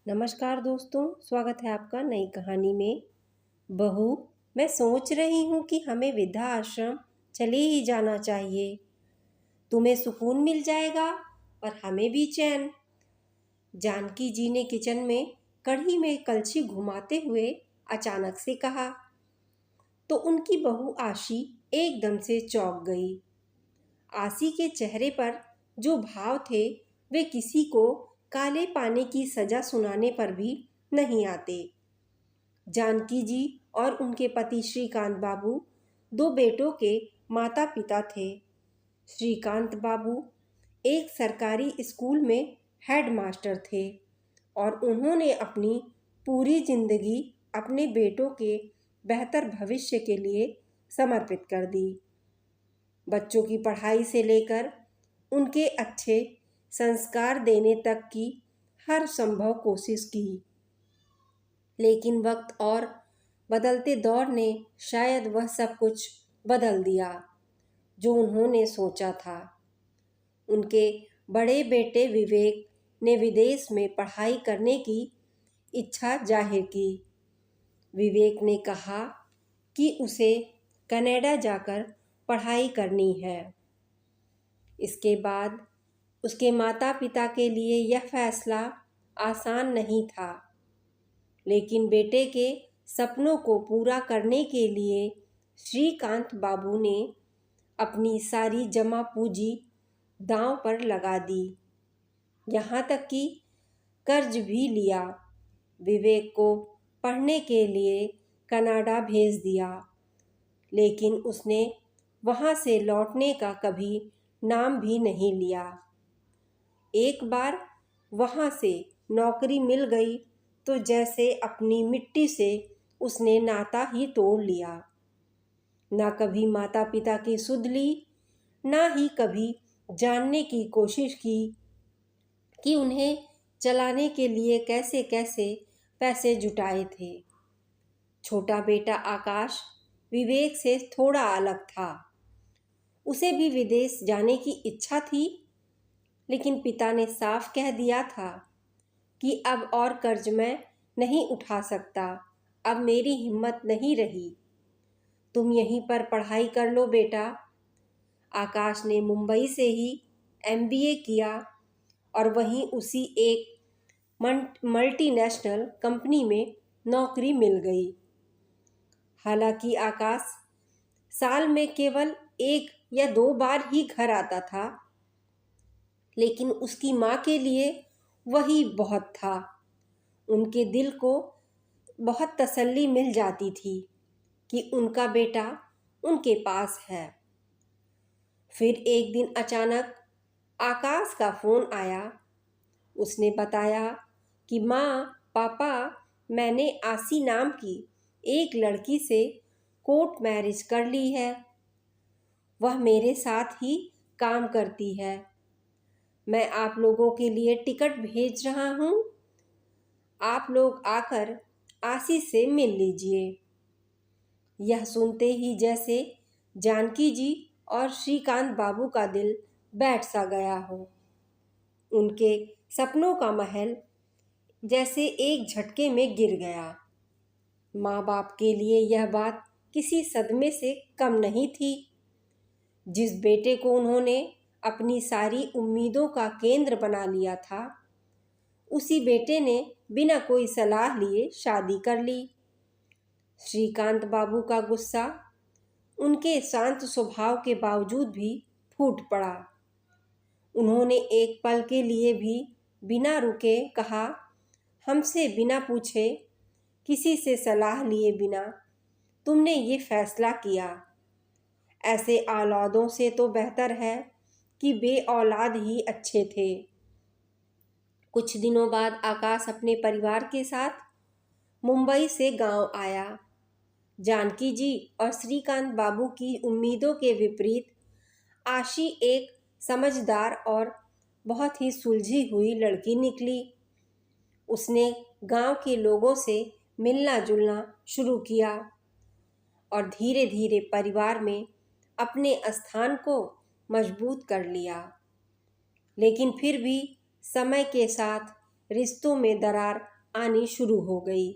नमस्कार दोस्तों, स्वागत है आपका नई कहानी में। बहू, मैं सोच रही हूँ कि हमें वृद्धा आश्रम चले ही जाना चाहिए। तुम्हें सुकून मिल जाएगा और हमें भी चैन। जानकी जी ने किचन में कढ़ी में कलछी घुमाते हुए अचानक से कहा। तो उनकी बहू आशी एकदम से चौंक गई। आशी के चेहरे पर जो भाव थे वे किसी को काले पानी की सजा सुनाने पर भी नहीं आते। जानकी जी और उनके पति श्रीकांत बाबू दो बेटों के माता पिता थे। श्रीकांत बाबू एक सरकारी स्कूल में हेड मास्टर थे और उन्होंने अपनी पूरी जिंदगी अपने बेटों के बेहतर भविष्य के लिए समर्पित कर दी। बच्चों की पढ़ाई से लेकर उनके अच्छे संस्कार देने तक की हर संभव कोशिश की। लेकिन वक्त और बदलते दौर ने शायद वह सब कुछ बदल दिया जो उन्होंने सोचा था। उनके बड़े बेटे विवेक ने विदेश में पढ़ाई करने की इच्छा जाहिर की। विवेक ने कहा कि उसे कनाडा जाकर पढ़ाई करनी है। इसके बाद उसके माता पिता के लिए यह फैसला आसान नहीं था, लेकिन बेटे के सपनों को पूरा करने के लिए श्रीकांत बाबू ने अपनी सारी जमा पूंजी दांव पर लगा दी, यहाँ तक कि कर्ज भी लिया। विवेक को पढ़ने के लिए कनाडा भेज दिया, लेकिन उसने वहाँ से लौटने का कभी नाम भी नहीं लिया। एक बार वहाँ से नौकरी मिल गई तो जैसे अपनी मिट्टी से उसने नाता ही तोड़ लिया। ना कभी माता पिता की सुध ली, ना ही कभी जानने की कोशिश की कि उन्हें चलाने के लिए कैसे कैसे पैसे जुटाए थे। छोटा बेटा आकाश विवेक से थोड़ा अलग था। उसे भी विदेश जाने की इच्छा थी, लेकिन पिता ने साफ कह दिया था कि अब और कर्ज मैं नहीं उठा सकता, अब मेरी हिम्मत नहीं रही। तुम यहीं पर पढ़ाई कर लो बेटा। आकाश ने मुंबई से ही MBA किया और वहीं उसी एक मल्टीनेशनल कंपनी में नौकरी मिल गई। हालांकि आकाश साल में केवल 1 या 2 बार ही घर आता था, लेकिन उसकी माँ के लिए वही बहुत था। उनके दिल को बहुत तसल्ली मिल जाती थी कि उनका बेटा उनके पास है। फिर एक दिन अचानक आकाश का फ़ोन आया। उसने बताया कि माँ, पापा, मैंने आसी नाम की एक लड़की से कोर्ट मैरिज कर ली है। वह मेरे साथ ही काम करती है। मैं आप लोगों के लिए टिकट भेज रहा हूँ। आप लोग आकर आशीष से मिल लीजिए। यह सुनते ही जैसे जानकी जी और श्रीकांत बाबू का दिल बैठ सा गया हो। उनके सपनों का महल जैसे एक झटके में गिर गया। माँ बाप के लिए यह बात किसी सदमे से कम नहीं थी। जिस बेटे को उन्होंने अपनी सारी उम्मीदों का केंद्र बना लिया था, उसी बेटे ने बिना कोई सलाह लिए शादी कर ली। श्रीकांत बाबू का गुस्सा उनके शांत स्वभाव के बावजूद भी फूट पड़ा। उन्होंने एक पल के लिए भी बिना रुके कहा, हमसे बिना पूछे, किसी से सलाह लिए बिना तुमने ये फैसला किया। ऐसे औलादों से तो बेहतर है कि बे औलाद ही अच्छे थे। कुछ दिनों बाद आकाश अपने परिवार के साथ मुंबई से गांव आया। जानकी जी और श्रीकांत बाबू की उम्मीदों के विपरीत आशी एक समझदार और बहुत ही सुलझी हुई लड़की निकली। उसने गांव के लोगों से मिलना जुलना शुरू किया और धीरे धीरे परिवार में अपने स्थान को मजबूत कर लिया। लेकिन फिर भी समय के साथ रिश्तों में दरार आनी शुरू हो गई।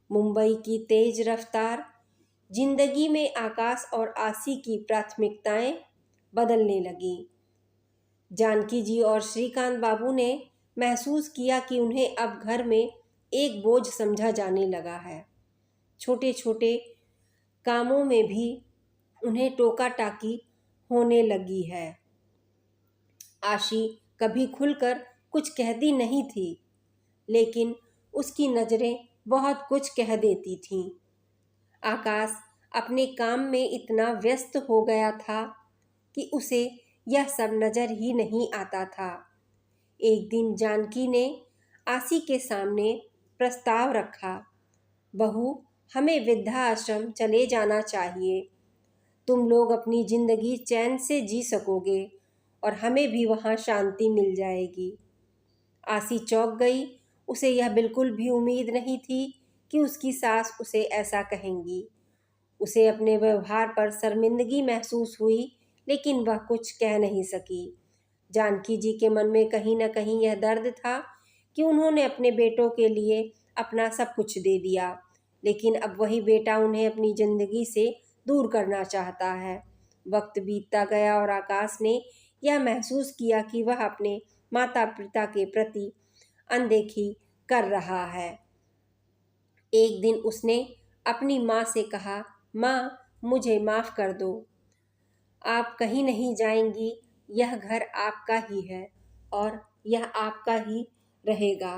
मुंबई की तेज रफ्तार जिंदगी में आकाश और आसी की प्राथमिकताएं बदलने लगी। जानकी जी और श्रीकांत बाबू ने महसूस किया कि उन्हें अब घर में एक बोझ समझा जाने लगा है। छोटे छोटे कामों में भी उन्हें टोका टाकी होने लगी है। आशी कभी खुलकर कुछ कहती नहीं थी, लेकिन उसकी नज़रें बहुत कुछ कह देती थीं। आकाश अपने काम में इतना व्यस्त हो गया था कि उसे यह सब नज़र ही नहीं आता था। एक दिन जानकी ने आशी के सामने प्रस्ताव रखा, बहू, हमें वृद्धाश्रम चले जाना चाहिए। तुम लोग अपनी ज़िंदगी चैन से जी सकोगे और हमें भी वहाँ शांति मिल जाएगी। आशी चौंक गई। उसे यह बिल्कुल भी उम्मीद नहीं थी कि उसकी सास उसे ऐसा कहेंगी। उसे अपने व्यवहार पर शर्मिंदगी महसूस हुई, लेकिन वह कुछ कह नहीं सकी। जानकी जी के मन में कहीं न कहीं यह दर्द था कि उन्होंने अपने बेटों के लिए अपना सब कुछ दे दिया, लेकिन अब वही बेटा उन्हें अपनी ज़िंदगी से दूर करना चाहता है। वक्त बीतता गया और आकाश ने यह महसूस किया कि वह अपने माता पिता के प्रति अनदेखी कर रहा है। एक दिन उसने अपनी माँ से कहा, माँ, मुझे माफ़ कर दो। आप कहीं नहीं जाएंगी, यह घर आपका ही है और यह आपका ही रहेगा।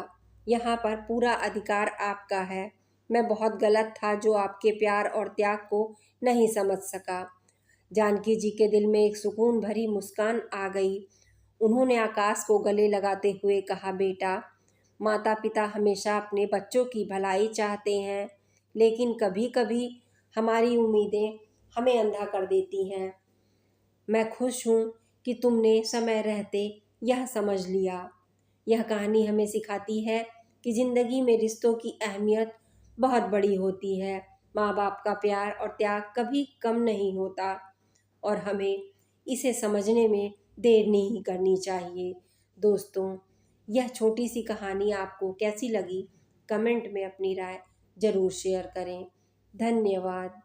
यहाँ पर पूरा अधिकार आपका है। मैं बहुत गलत था जो आपके प्यार और त्याग को नहीं समझ सका। जानकी जी के दिल में एक सुकून भरी मुस्कान आ गई। उन्होंने आकाश को गले लगाते हुए कहा, बेटा, माता पिता हमेशा अपने बच्चों की भलाई चाहते हैं, लेकिन कभी कभी हमारी उम्मीदें हमें अंधा कर देती हैं। मैं खुश हूँ कि तुमने समय रहते यह समझ लिया। यह कहानी हमें सिखाती है कि ज़िंदगी में रिश्तों की अहमियत बहुत बड़ी होती है। माँ बाप का प्यार और त्याग कभी कम नहीं होता और हमें इसे समझने में देर नहीं करनी चाहिए। दोस्तों, यह छोटी सी कहानी आपको कैसी लगी? कमेंट में अपनी राय ज़रूर शेयर करें। धन्यवाद।